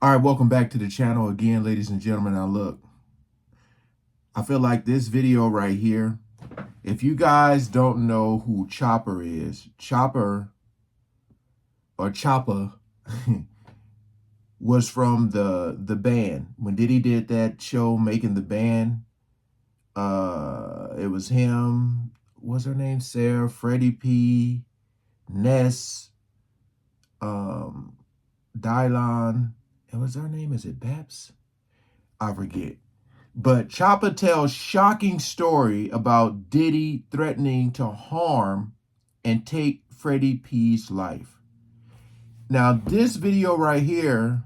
All right, welcome back to the channel again, ladies and gentlemen. Now look, I feel like this video right here, if you guys don't know who Chopper is, Chopper or Choppa was from the band. When Diddy did that show, Making the Band, it was him, what's her name? Sarah, Freddy P, Ness, Dylon, and what's her name? Is it Babs? I forget. But Choppa tells shocking story about Diddy threatening to harm and take Freddy P's life. Now, this video right here,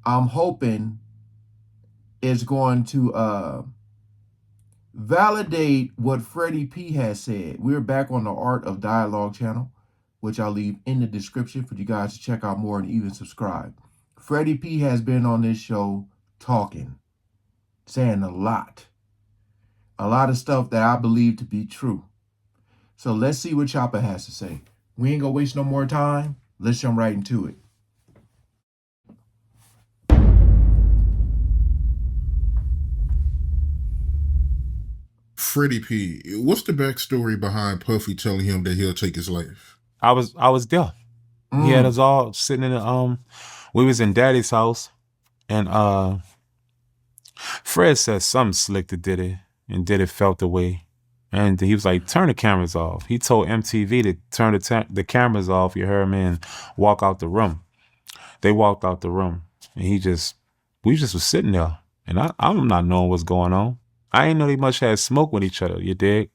I'm hoping is going to validate what Freddy P has said. We're back on the Art of Dialogue channel, which I'll leave in the description for you guys to check out more and even subscribe. Freddy P has been on this show talking, saying a lot of stuff that I believe to be true. So let's see what Choppa has to say. We ain't gonna waste no more time. Let's jump right into it. Freddy P, what's the backstory behind Puffy telling him that he'll take his life? I was there. He had us all sitting in the we was in Daddy's house, and Fred said something slick to Diddy, and Diddy felt the way, and he was like, "Turn the cameras off." He told MTV to turn the cameras off. You heard me, and walk out the room. They walked out the room, and we just was sitting there, and I'm not knowing what's going on. I ain't know they much had smoke with each other. You dig?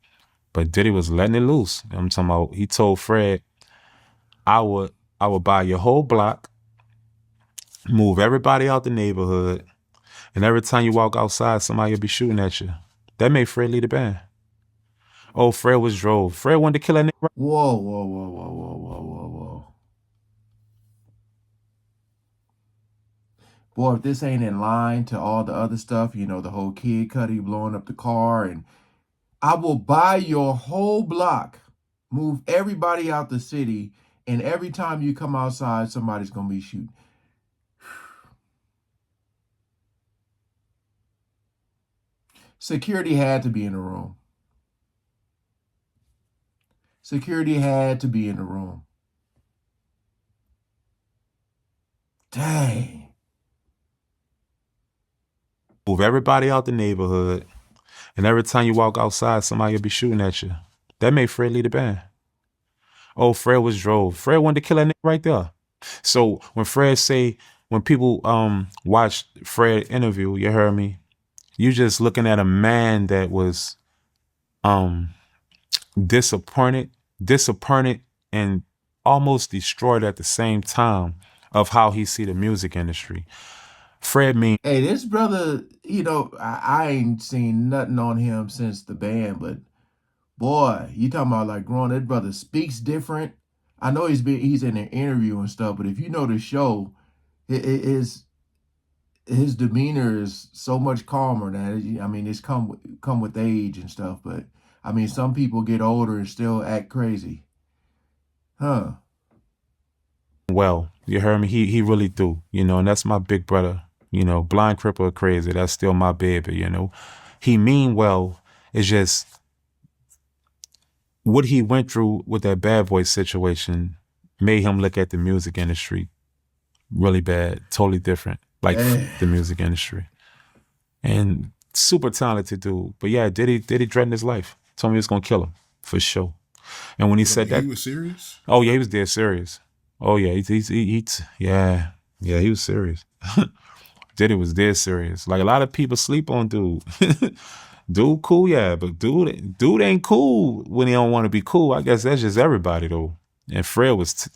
But Diddy was letting it loose. I'm talking about. He told Fred, I would buy your whole block, move everybody out the neighborhood, and every time you walk outside, somebody will be shooting at you. That made Fred lead the band. Oh, Fred was drove. Fred wanted to kill that nigga. Whoa, whoa, whoa, whoa, whoa, whoa, whoa, whoa. Boy, if this ain't in line to all the other stuff, you know, the whole Kid Cudi blowing up the car, and I will buy your whole block, move everybody out the city, and every time you come outside, somebody's gonna be shooting. Security had to be in the room. Security had to be in the room. Dang. Move everybody out the neighborhood, and every time you walk outside, somebody will be shooting at you. That made Fred lead the band. Oh, Fred was drove. Fred wanted to kill that nigga right there. So when people watch Fred interview, you heard me, you just looking at a man that was disappointed and almost destroyed at the same time of how he see the music industry. Fred mean, hey, this brother, you know, I ain't seen nothing on him since the band, but boy, you talking about like growing, that brother speaks different. I know he's in an interview and stuff, but if you know the show, his demeanor is so much calmer now. I mean, it's come with age and stuff, but I mean, some people get older and still act crazy. Huh. well, you heard me, he really do, you know, and that's my big brother, you know, blind, cripple, or crazy, that's still my baby, you know. He mean well. It's just what he went through with that Bad Boy situation made him look at the music industry really bad, totally different, like the music industry. And super talented dude. But yeah, Diddy threatened his life. Told me he was gonna kill him for sure. And when he said that, He was serious? oh yeah, he was dead serious. Oh yeah, he was serious. Diddy was dead serious. Like a lot of people sleep on dude. Dude cool, yeah, but dude ain't cool when he don't want to be cool. I guess that's just everybody though. And Fred was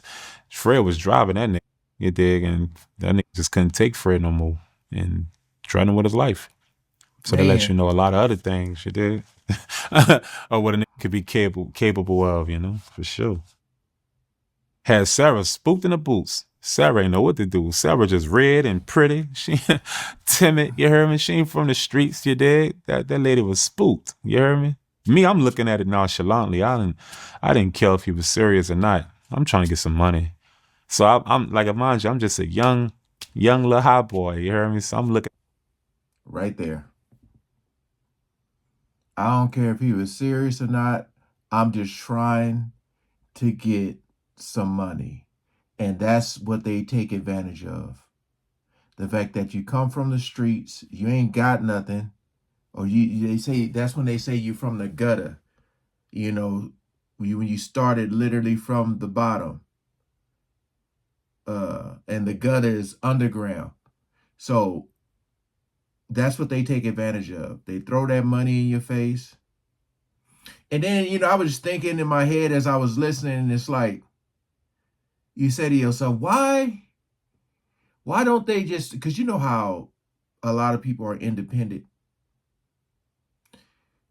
driving that nigga, you dig, and that nigga just couldn't take Fred no more and threatened with his life. So they let you know a lot of other things, you dig, or what a nigga could be capable of, you know, for sure. Had Sarah spooked in the boots. Sarah ain't know what to do. Sarah just red and pretty. She timid, you heard me? She ain't from the streets, you dig? That lady was spooked, you heard me? Me, I'm looking at it nonchalantly. I didn't care if he was serious or not. I'm trying to get some money. So I'm like, mind you, I'm just a young young little hot boy. You heard me? So I'm looking. Right there. I don't care if he was serious or not. I'm just trying to get some money. And that's what they take advantage of. The fact that you come from the streets, you ain't got nothing, or they say that's when they say you from the gutter. You know, when you started literally from the bottom, and the gutter is underground. So that's what they take advantage of. They throw that money in your face. And then, I was just thinking in my head as I was listening, and it's like, you say to yourself, why don't they just, because you know how a lot of people are independent.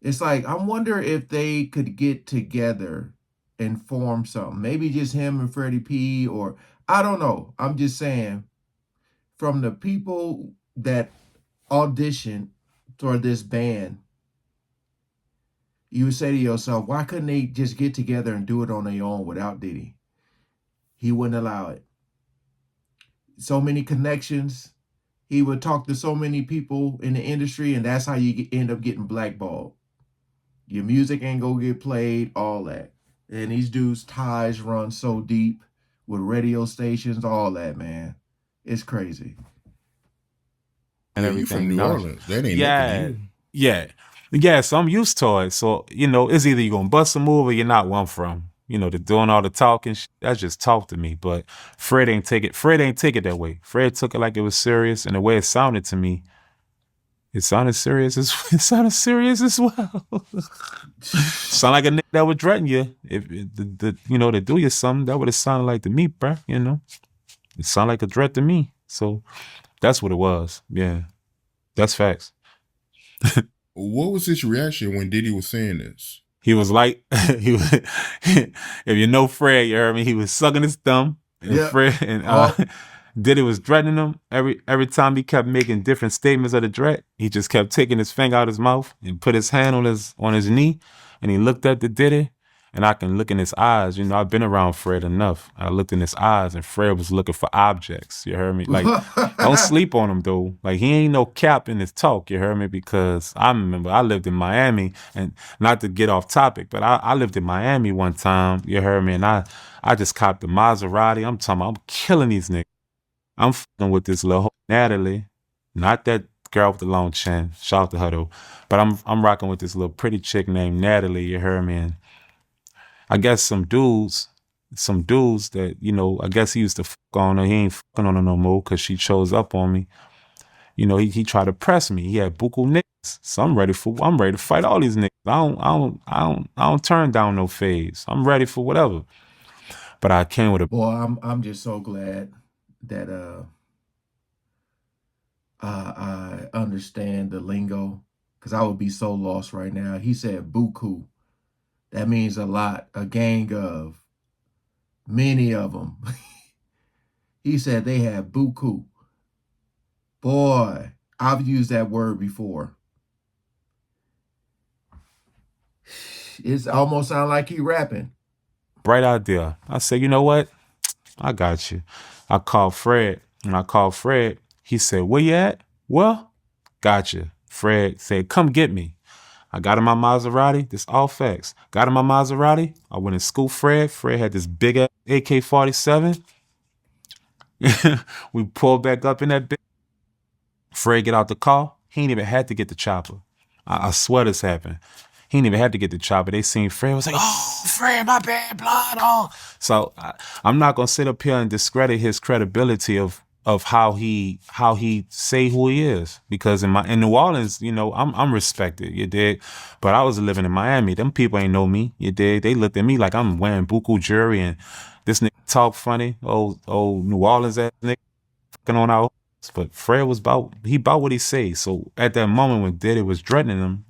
It's like, I wonder if they could get together and form something. Maybe just him and Freddie P, or I don't know. I'm just saying, from the people that auditioned for this band, you would say to yourself, why couldn't they just get together and do it on their own without Diddy? He wouldn't allow it. So many connections. He would talk to so many people in the industry, and that's how you end up getting blackballed. Your music ain't gonna get played, all that. And these dudes' ties run so deep with radio stations, all that, man. It's crazy. And Yeah, you from everything. New No. Orleans. That ain't nothing to Yeah. you. Yeah. So I'm used to it. So, it's either you're going to bust a move or you're not where I'm from. The doing all the talking, that's just talk to me. But Fred ain't take it that way. Fred took it like it was serious. And the way it sounded to me, it sounded serious as well. Sound like a nigga that would threaten you. If to do you something, that would have sounded like to me, bruh. It sounded like a threat to me. So that's what it was. Yeah. That's facts. What was his reaction when Diddy was saying this? He was like, he was, if you know Fred, you heard me, he was sucking his thumb. And Yeah. Fred and Oh. Diddy was threatening him. Every time he kept making different statements of the threat, he just kept taking his finger out his mouth and put his hand on his knee, and he looked at the Diddy, and I can look in his eyes. I've been around Fred enough. I looked in his eyes, and Fred was looking for objects. You heard me? Like, don't sleep on him though. Like, he ain't no cap in his talk. You heard me? Because I remember I lived in Miami, and not to get off topic, but I lived in Miami one time. You heard me? And I just copped the Maserati. I'm talking about, I'm killing these niggas. I'm fucking with this little Natalie, not that girl with the long chin. Shout out to her though. But I'm rocking with this little pretty chick named Natalie. You heard me? And I guess some dudes that, I guess he used to fuck on her. He ain't fucking on her no more because she chose up on me. He tried to press me. He had buku niggas. So I'm ready to fight all these niggas. I don't turn down no phase. I'm ready for whatever. But I came with a Boy, I'm just so glad that I understand the lingo, because I would be so lost right now. He said buku. That means a lot, a gang of, many of them. He said they had buku. Boy, I've used that word before. It almost sounds like he rapping. bright idea. I said, you know what? I got you. I called Fred. When I called Fred, he said, where you at? Well, gotcha. Fred said, come get me. I got in my Maserati. This all facts. Got in my Maserati. I went and scooped Fred. Fred had this big ass AK-47. We pulled back up in that bitch. Fred get out the car. He ain't even had to get the chopper. I swear this happened. He ain't even had to get the chopper. They seen Fred, was like, oh, Fred, my bad, blood. Oh. So I'm not gonna sit up here and discredit his credibility of how he say who he is, because in New Orleans, I'm respected, you dig? But I was living in Miami. Them people ain't know me, you dig? They looked at me like I'm wearing buku jewelry and this nigga talk funny, old New Orleans ass nigga fucking on our. But Fred was about what he say. So at that moment when Diddy was threatening him,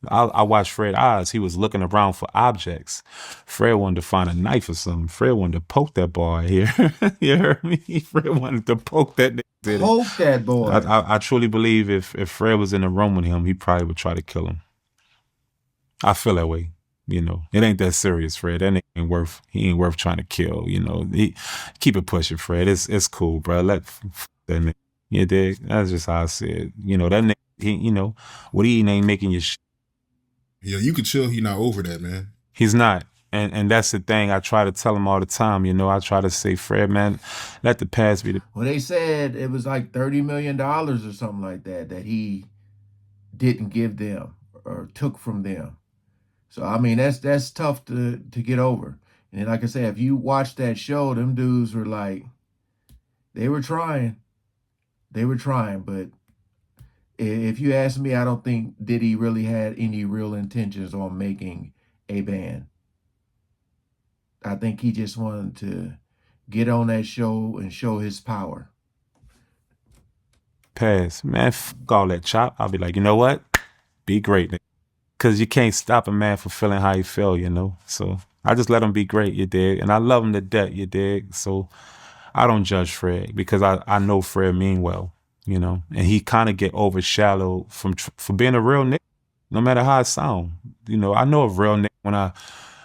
I watched Fred's eyes. He was looking around for objects. Fred wanted to find a knife or something. Fred wanted to poke that boy here. You heard me? Fred wanted to poke that nigga. Poke that boy. I truly believe if Fred was in the room with him, he probably would try to kill him. I feel that way. It ain't that serious, Fred. That nigga he ain't worth trying to kill. Keep it pushing, Fred. It's cool, bro. That nigga. You dig? That's just how I see it. That nigga, what he ain't making your shit. Yeah, you could chill. He not over that, man. He's not. And that's the thing. I try to tell him all the time. I try to say, Fred, man, let the past be the. Well, they said it was like $30 million or something like that he didn't give them or took from them. So I mean that's tough to get over. And like I said, if you watch that show, them dudes were like, they were trying. They were trying, but if you ask me, I don't think Diddy really had any real intentions on making a band. I think he just wanted to get on that show and show his power. Pass. Man, fuck all that chop. I'll be like, you know what? Be great, nigga. Because you can't stop a man from feeling how he feel, So I just let him be great, you dig? And I love him to death, you dig? So I don't judge Fred because I know Fred mean well, And he kind of get overshadowed for being a real nigga, no matter how it sound. I know a real nigga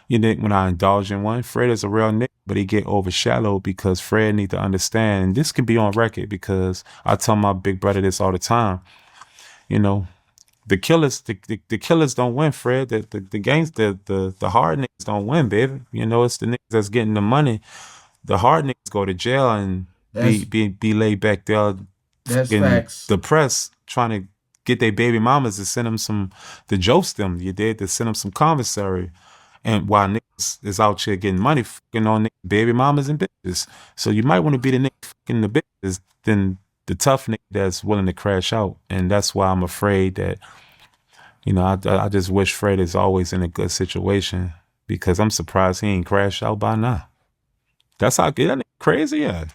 when I indulge in one. Fred is a real nigga, but he get overshadowed because Fred need to understand, and this can be on record because I tell my big brother this all the time, the killers don't win, Fred. The gangs, the hard niggas don't win, baby. It's the niggas that's getting the money. The hard niggas go to jail and be laid back there, That's getting facts. depressed, trying to get their baby mamas to send them to joke them. You did to send them some commissary, and while niggas is out here getting money, fucking on baby mamas and bitches. So you might want to be the nigga fucking the bitches than the tough nigga that's willing to crash out, and that's why I'm afraid that. I just wish Fred is always in a good situation because I'm surprised he ain't crashed out by now. That's how that crazy, yeah.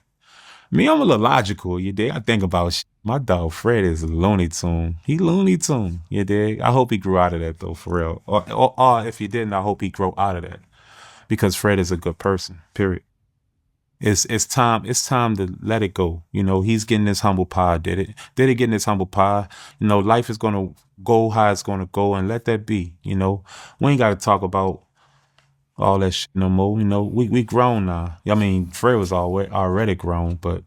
Me, I'm a little logical, you dig? I think about shit. My dog Fred is Looney Tune. He Looney Tune, you dig? I hope he grew out of that though, for real. Or if he didn't, I hope he grow out of that because Fred is a good person. Period. It's time to let it go. He's getting this humble pie. Did it getting this humble pie? Life is gonna go how it's gonna go, and let that be. We ain't gotta talk about all that shit no more. We grown now. I mean, Fred was already grown, but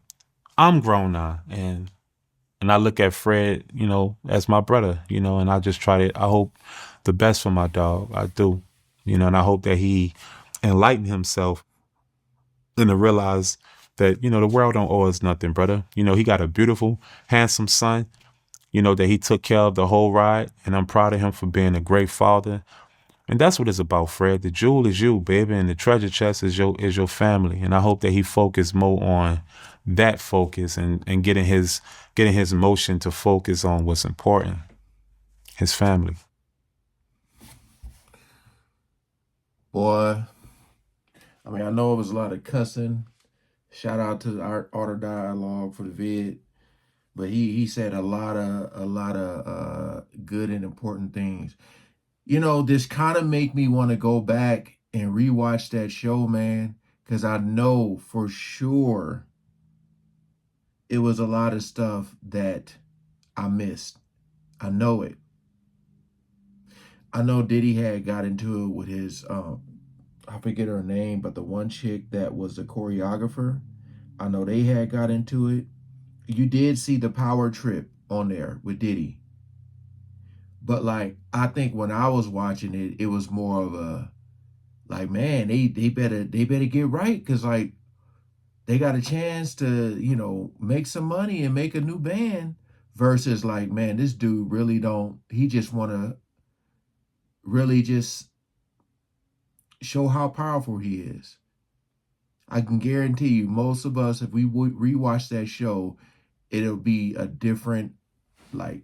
I'm grown now, and I look at Fred, as my brother, and I just try to. I hope the best for my dog. I do, and I hope that he enlighten himself and to realize that, the world don't owe us nothing, brother. He got a beautiful, handsome son, that he took care of the whole ride. And I'm proud of him for being a great father. And that's what it's about, Fred. The jewel is you, baby, and the treasure chest is your family. And I hope that he focus more on that focus and getting his motion to focus on what's important, his family. Boy, I mean, I know it was a lot of cussing. Shout out to our Art Dialogue for the vid, but he said a lot of good and important things. This kind of make me want to go back and rewatch that show, man, because I know for sure it was a lot of stuff that I missed. I know it. I know Diddy had got into it with his I forget her name, but the one chick that was the choreographer. I know they had got into it. You did see the power trip on there with Diddy. But like I think when I was watching it, it was more of a like, man, they better get right, because like they got a chance to, make some money and make a new band, versus like, man, this dude really don't, he just wanna really just show how powerful he is. I can guarantee you, most of us, if we would rewatch that show, it'll be a different like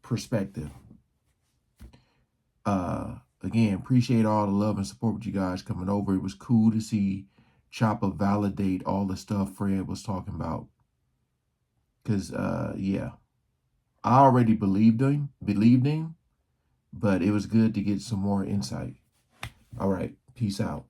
perspective. Again, appreciate all the love and support with you guys coming over. It was cool to see Chopper validate all the stuff Fred was talking about. Cause yeah, I already believed him, but it was good to get some more insight. All right, peace out.